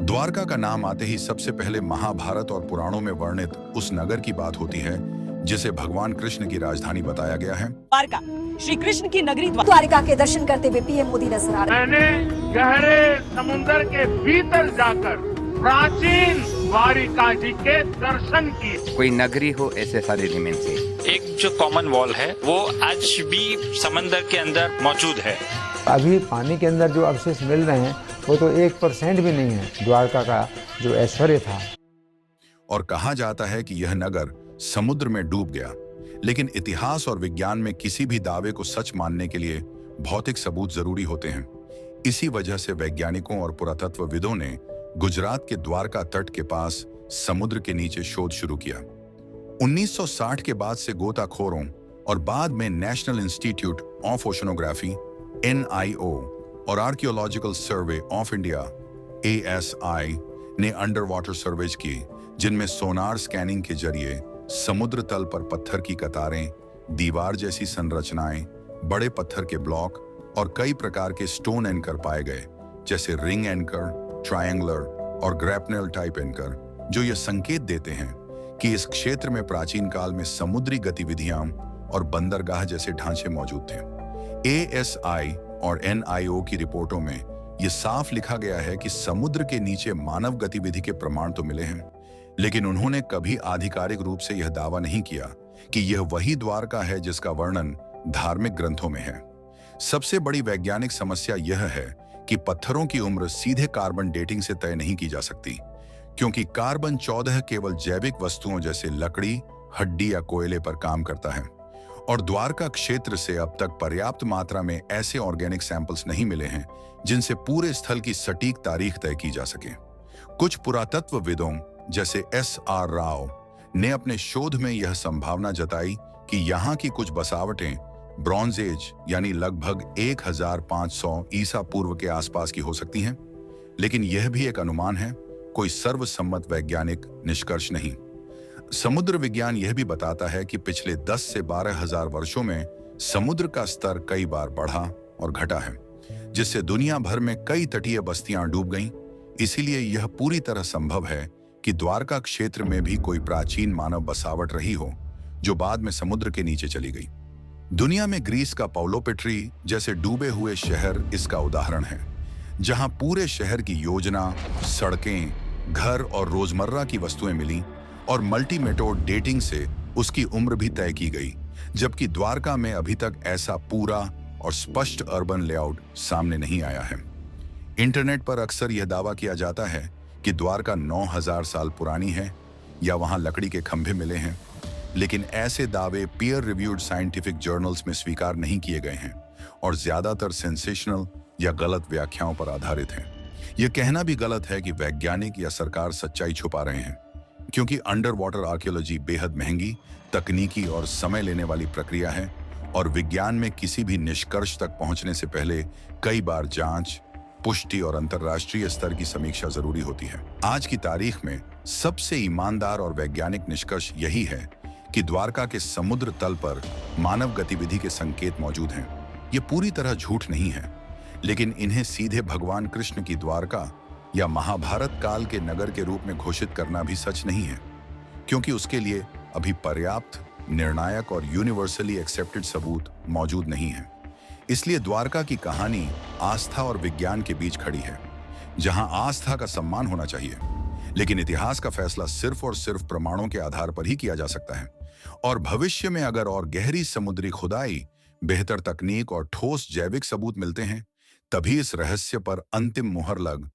द्वारका का नाम आते ही सबसे पहले महाभारत और पुराणों में वर्णित उस नगर की बात होती है जिसे भगवान कृष्ण की राजधानी बताया गया है। द्वारका श्री कृष्ण की नगरी द्वारिका के दर्शन करते हुए पीएम मोदी नजर आ रहे हैं। मैंने गहरे समुद्र के भीतर जाकर प्राचीन द्वारिका जी के दर्शन किए। कोई नगरी हो ऐसे सारे एलिमेंट्स हैं। एक जो कॉमन वॉल है वो आज भी समंदर के अंदर मौजूद है। अभी पानी के अंदर जो अवशेष मिल रहे हैं वो तो 1% भी नहीं है द्वारका का जो ऐश्वर्य था। और कहा जाता है कि यह नगर समुद्र में डूब गया, लेकिन इतिहास और विज्ञान में किसी भी दावे को सच मानने के लिए भौतिक सबूत जरूरी होते हैं। इसी वजह से वैज्ञानिकों और पुरातत्वविदों ने गुजरात के द्वारका तट के पास समुद्र के नीचे शोध शुरू किया। 1960 के बाद से गोताखोरों और बाद में national institute of oceanography NIO और archaeological survey of India ASI ने अंडर वाटर सर्वेज किए, जिनमें सोनार स्कैनिंग के जरिए समुद्र तल पर पत्थर की कतारें, दीवार जैसी संरचनाएं, बड़े पत्थर के ब्लॉक और कई प्रकार के स्टोन एंकर पाए गए, जैसे रिंग एंकर, ट्रायंगुलर और ग्रैपनेल टाइप एंकर, जो ये संकेत देते हैं कि इस क्षेत्र में प्राचीन काल में समुद्री गतिविधियां और बंदरगाह जैसे ढांचे मौजूद थे। ASI और NIO की रिपोर्टों में यह साफ लिखा गया है कि समुद्र के नीचे मानव गतिविधि के प्रमाण तो मिले हैं, लेकिन उन्होंने कभी आधिकारिक रूप से यह दावा नहीं किया कि यह वही द्वारका है जिसका वर्णन धार्मिक ग्रंथों में है। सबसे बड़ी वैज्ञानिक समस्या यह है कि पत्थरों की उम्र सीधे कार्बन डेटिंग से तय नहीं की जा सकती, क्योंकि कार्बन 14 केवल जैविक वस्तुओं जैसे लकड़ी, हड्डी या कोयले पर काम करता है, और द्वारका क्षेत्र से अब तक पर्याप्त मात्रा में ऐसे ऑर्गेनिक सैंपल्स नहीं मिले हैं जिनसे पूरे स्थल की सटीक तारीख तय की जा सके। कुछ पुरातत्वविदों जैसे SR राव ने अपने शोध में यह संभावना जताई कि यहाँ की कुछ बसावटें ब्रॉन्ज एज यानी लगभग 1500 ईसा पूर्व के आसपास की हो सकती हैं, लेकिन यह भी एक अनुमान है, कोई सर्वसम्मत वैज्ञानिक निष्कर्ष नहीं। समुद्र विज्ञान यह भी बताता है कि पिछले 10 से 12,000 वर्षों में समुद्र का स्तर कई बार बढ़ा और घटा है, जिससे दुनिया भर में कई तटीय बस्तियां डूब गईं। इसीलिए यह पूरी तरह संभव है कि द्वारका क्षेत्र में भी कोई प्राचीन मानव बसावट रही हो जो बाद में समुद्र के नीचे चली गई। दुनिया में ग्रीस का पौलोपेट्री जैसे डूबे हुए शहर इसका उदाहरण है, जहां पूरे शहर की योजना, सड़कें, घर और रोजमर्रा की वस्तुएं मिली और मल्टीमेथोड डेटिंग से उसकी उम्र भी तय की गई, जबकि द्वारका में अभी तक ऐसा पूरा और स्पष्ट अर्बन लेआउट सामने नहीं आया है। इंटरनेट पर अक्सर यह दावा किया जाता है कि द्वारका 9000 साल पुरानी है या वहां लकड़ी के खंभे मिले हैं, लेकिन ऐसे दावे पीयर रिव्यूड साइंटिफिक जर्नल्स में स्वीकार नहीं किए गए हैं और ज्यादातर सेंसेशनल या गलत व्याख्याओं पर आधारित हैं। यह कहना भी गलत है कि वैज्ञानिक या सरकार सच्चाई छुपा रहे हैं, क्योंकि अंडर वाटर आर्कियोलॉजी बेहद महंगी, तकनीकी और समय लेने वाली प्रक्रिया है, और विज्ञान में किसी भी निष्कर्ष तक पहुंचने से पहले कई बार जांच, पुष्टि और अंतर्राष्ट्रीय स्तर की समीक्षा जरूरी होती है। आज की तारीख में सबसे ईमानदार और वैज्ञानिक निष्कर्ष यही है कि द्वारका के समुद्र तल पर मानव गतिविधि के संकेत मौजूद हैं। ये पूरी तरह झूठ नहीं है, लेकिन इन्हें सीधे भगवान कृष्ण की द्वारका या महाभारत काल के नगर के रूप में घोषित करना भी सच नहीं है, क्योंकि उसके लिए अभी पर्याप्त, निर्णायक और यूनिवर्सली एक्सेप्टेड सबूत मौजूद नहीं है। इसलिए द्वारका की कहानी आस्था और विज्ञान के बीच खड़ी है, जहां आस्था का सम्मान होना चाहिए, लेकिन इतिहास का फैसला सिर्फ और सिर्फ प्रमाणों के आधार पर ही किया जा सकता है। और भविष्य में अगर और गहरी समुद्री खुदाई, बेहतर तकनीक और ठोस जैविक सबूत मिलते हैं, तभी इस रहस्य पर अंतिम मुहर लग